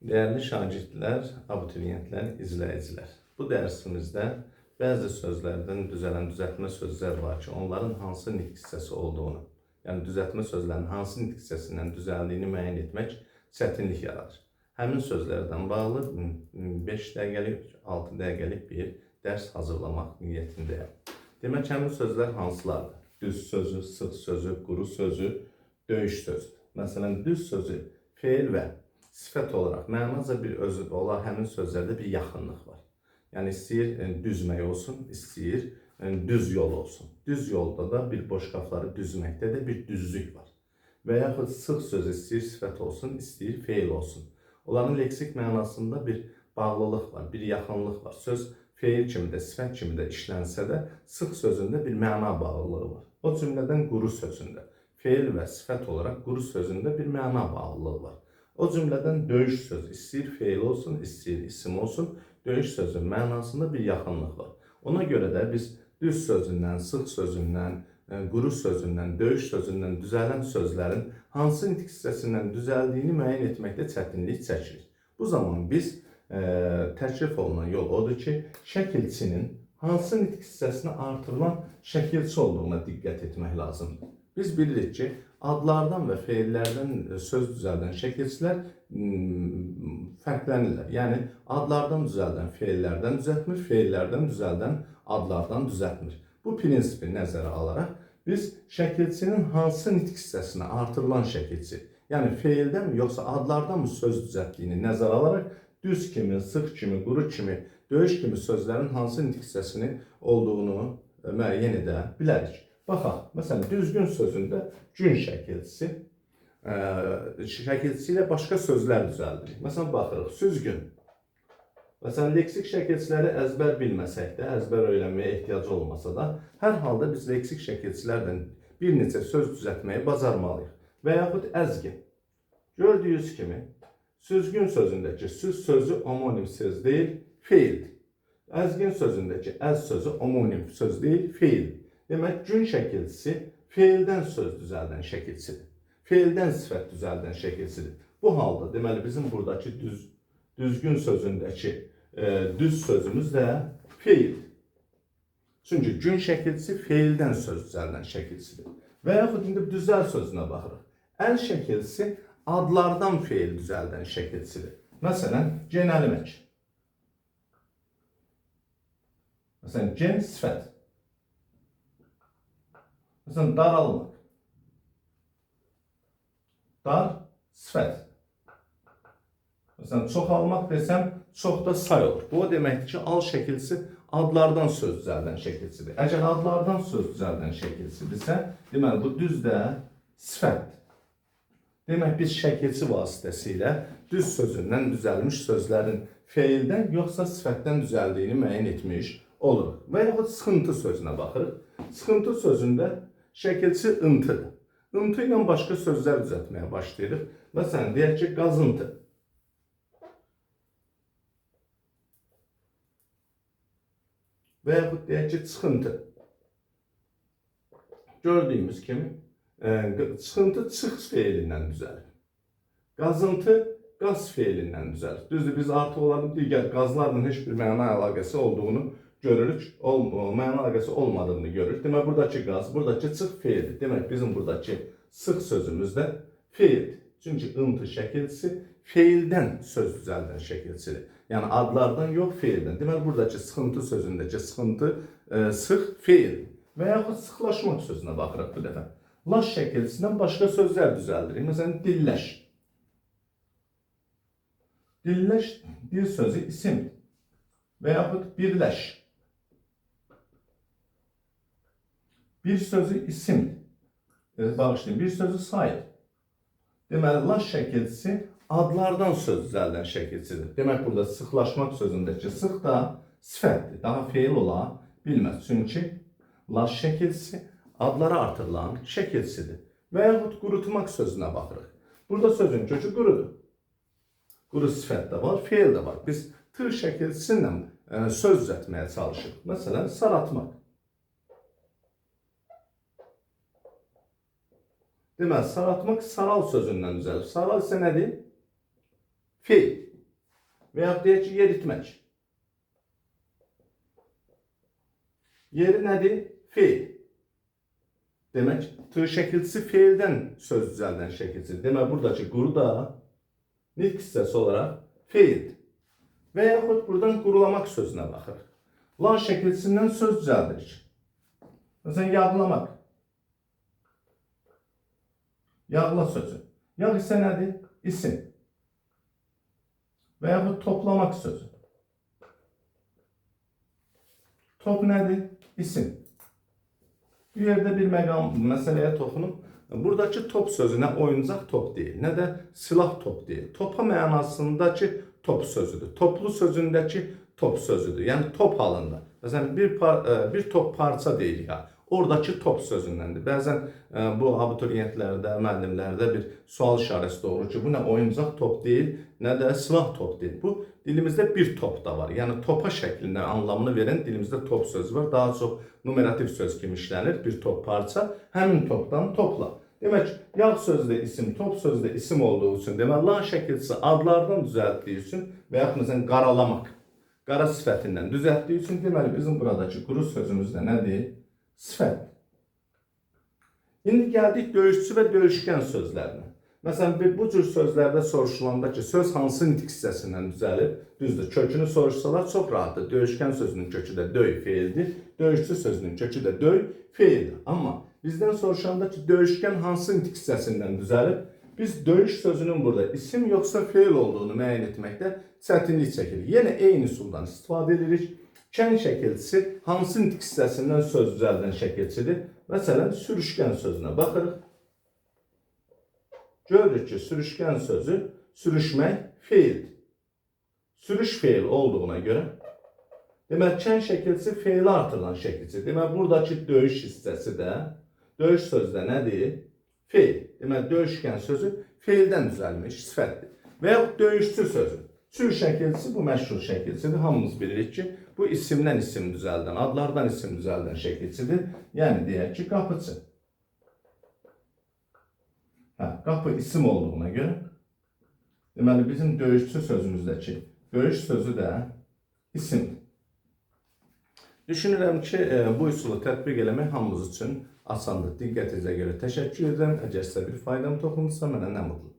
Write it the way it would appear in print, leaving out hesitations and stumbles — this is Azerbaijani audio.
Değerli şagirdlər, abituriyentlər, izləyicilər. Bu dərsimizdə bəzi sözlərdən düzələn düzəltmə sözlər var ki, onların hansı nitq hissəsi olduğunu, yəni düzəltmə sözlərinin hansı nitq hissəsindən düzəldiyini müəyyən etmək çətinlik yaradır. Həmin sözlərdən bağlı 5 dəqiqəlik, 6 dəqiqəlik bir dərs hazırlamaq niyyətindəyəm. Demək, həmin sözlər hansılardır? Düz sözü, sıx sözü, quru sözü, döyüş sözü. Məsələn, düz sözü, feil və sifət olaraq mənaca bir özü ola həmin sözlərdə bir yaxınlıq var. Yəni istəyir düzmək olsun, istəyir düz yol olsun. Düz yolda da bir boşqafları düzməkdə də bir düzlük var. Və yaxud sıx söz istəyir sifət olsun, istəyir feil olsun. Onların leksik mənasında bir bağlılıq var, bir yaxınlıq var. Söz feil kimi də, sifət kimi də işlənsə də sıx sözündə bir məna bağlılığı var. O cümlədən quru sözündə feil və sifət olaraq quru sözündə bir məna bağlılığı var. O cümlədən döyüş sözü, istəyir feil olsun, istəyir isim olsun, döyüş sözünün mənasında bir yaxınlıq var. Ona görə də biz düz sözündən, sıx sözündən, quru sözündən, döyüş sözündən düzələn sözlərin hansı nitq hissəsindən düzəldiyini müəyyən etməkdə çətinlik çəkirik. Bu zaman biz təklif olunan yol odur ki, şəkilçinin hansı nitq hissəsinə artırılan şəkilçi olduğuna diqqət etmək lazımdır. Biz bilirik ki, adlardan və feillərdən söz düzəldən şəkilçilər fərqlənirlər. Yəni, adlardan düzəldən feillərdən düzəltmir, feillərdən düzəldən adlardan düzəltmir. Bu prinsipi nəzərə alaraq biz şəkilçinin hansı nitq hissəsinə artırılan şəkilçi, yəni feildən yoxsa adlardan mı söz düzəltdiyini nəzərə alaraq düz kimi, sıx kimi, quru kimi, döyüş kimi sözlərin hansı nitq hissəsinin olduğunu müəyyən edə bilərik. Baxaq, məsələn, düzgün sözündə gün şəkilçisi ilə başqa sözlər düzəldirik. Məsələn, baxırıq, süzgün. Məsələn, leksik şəkilçiləri əzbər bilməsək də, əzbər öyrənməyə ehtiyac olmasa da, hər halda biz leksik şəkilçilərdən bir neçə söz düzəltməyi bacarmalıyıq. Və yaxud əzgin. Gördüyünüz kimi, süzgün sözündəki süz sözü homonim söz deyil, feildir. Əzgin sözündəki əz sözü homonim söz deyil, feildir. Demək, gün şəkilçisi feildən söz düzəldən şəkilçidir. Feildən sifət düzəldən şəkilçidir. Bu halda, deməli, bizim buradakı düzgün sözündəki düz sözümüz də feildir. Çünki gün şəkilçisi feildən söz düzəldən şəkilçidir. Və yaxud indi düzəl sözünə baxırıq. Əl şəkilçisi adlardan feil düzəldən şəkilçidir. Məsələn, genəlmək. Məsələn, gen sifət. Məsələn, daralmaq. Dar, sifət. Məsələn, çoxalmaq desəm, çox da say olur. Bu o deməkdir ki, al şəkilçisi adlardan söz düzəldən şəkilçidir. Əgər adlardan söz düzəldən şəkilçidirsə, deməli, bu düz də sifətdir. Demək, biz şəkilçi vasitəsilə düz sözündən düzəlmiş sözlərin feildən yoxsa sifətdən düzəldiyini müəyyən etmiş oluruq. Və yaxud sıxıntı sözünə baxırıq. Sıxıntı sözündə şəkilçi ıntıdır. Intı ilə başqa sözlər düzəltməyə başlayırıq. Məsələn, deyək ki, qazıntı. Və yaxud deyək ki, çıxıntı. Gördüyümüz kimi, çıxıntı çıx feilindən düzəlir. Qazıntı qaz feilindən düzəlir. Düzdür, biz artıq onların digər qazlarla heç bir məna əlaqəsi olduğunu görürük, məna əlaqəsi olmadığını görürük. Demək, buradakı qaz, buradakı çıx feildir. Demək, bizim buradakı sıx sözümüz də feildir. Çünki ıntı şəkilçisi feildən söz düzəldən şəkilçidir. Yəni, adlardan yox, feildən. Demək, buradakı sıxıntı sözündəki sıxıntı sıx feildir. Və yaxud sıxlaşmaq sözünə baxırıq bu dəfə. Laş şəkilçisindən başqa sözlər düzəldirik. Məsələn, dilləş. Dilləş, dil sözü isimdir. Və yaxud birləş. Bir sözü isimdir. Bağışlayın, bir sözü sayır. Deməli, laş şəkilçisi adlardan söz düzəldən şəkilçidir. Demək, burada sıxlaşmaq sözündəki sıx da sifətdir. Daha feil ola bilməz. Çünki laş şəkilçisi adlara artırılan şəkilçidir. Və yaxud qurutmaq sözünə baxırıq. Burada sözün kökü qurudur. Quru sifət də var, feil də var. Biz tır şəkilçisi ilə söz düzəltməyə çalışırıq. Məsələn, saratmaq. Deməli, saratmaq saral sözündən düzəlir. Saral isə nədir? Feil. Və yaxud deyək ki, yeritmək. Yeri nədir? Feil. Demək, t şəkilçisi feildən söz düzəldən şəkilçisidir. Demək, buradakı quru da nitq hissəsi olaraq feildir. Və yaxud buradan qurulamaq sözünə baxır. Lan şəkilçisindən söz düzəldirik. Məsələn, yağlamaq. Yağla sözü. Yağ isə nədir? İsim. Və yaxud toplamaq sözü. Top nədir? İsim. Bir yerdə bir məqam, məsələyə toxunub. Buradakı top sözü nə oyuncaq top deyil, nə də silah top deyil. Topa mənasındakı top sözüdür. Toplu sözündəki top sözüdür. Yəni top halında. Məsələn, bir top parça deyirik ha. Oradakı top sözündəndir. Bəzən bu abituriyentlərdə, müəllimlərdə bir sual işarəsi doğurur ki, bu nə oyuncaq top deyil, nə də silah top deyil. Bu dilimizdə bir top da var. Yəni topa şəklində anlamını verən dilimizdə top sözü var. Daha çox numerativ söz kimi işlənir. Bir top parça, həmin topdan topla. Demək, yağ sözü də isim, top sözü də isim olduğu üçün, demək, lan şəkilçisi adlardan düzəltdiyi üçün və yaxud məsələn qaralamaq, qara sifətindən düzəltdiyi üçün, deməli, bizim buradakı quru sözümüz də nədir? Sifət. İndi gəldik döyüşçü və döyüşkən sözlərinə. Məsələn, bu cür sözlərdə soruşulanda ki, söz hansı nitq hissəsindən düzəlir? Düzdür, kökünü soruşsalar çox rahatdır. Döyüşkən sözünün kökü də döy feildir. Döyüşçü sözünün kökü də döy feildir. Amma bizdən soruşanda ki, döyüşkən hansı nitq hissəsindən düzəlir? Biz döyüş sözünün burada isim yoxsa feil olduğunu müəyyən etməkdə çətinlik çəkirik. Yenə eyni üsuldan istifadə edirik. Kən şəkilçisi hansı nitq hissəsindən söz düzəldən şəkilçidir? Məsələn, sürüşkən sözünə baxırıq. Görürük ki, sürüşkən sözü sürüşmək feildir. Sürüş feil olduğuna görə, demək, kən şəkilçisi feili artırılan şəkilçidir. Demək, buradakı döyüş hissəsi də, döyüş sözü də nədir? Feil. Demək, döyüşkən sözü feildən düzəlmiş sifətdir. Və yaxud döyüşçü sözü. Sür şəkilçisi bu məşhur şəkilçidir. Hamımız bilirik ki, bu isimdən isim düzəldən, adlardan isim düzəldən şəkilçidir. Yəni, deyək ki, qapıçı. Qapı isim olduğuna görə, deməli, bizim döyüşçü sözümüzdəki döyüş sözü də isimdir. Düşünürəm ki, bu üsulu tətbiq eləmək hamımız üçün asandır. Diqqətinizə görə təşəkkür edirəm. Əgər sizə bir faydam toxunursa, mənə nə mutlu.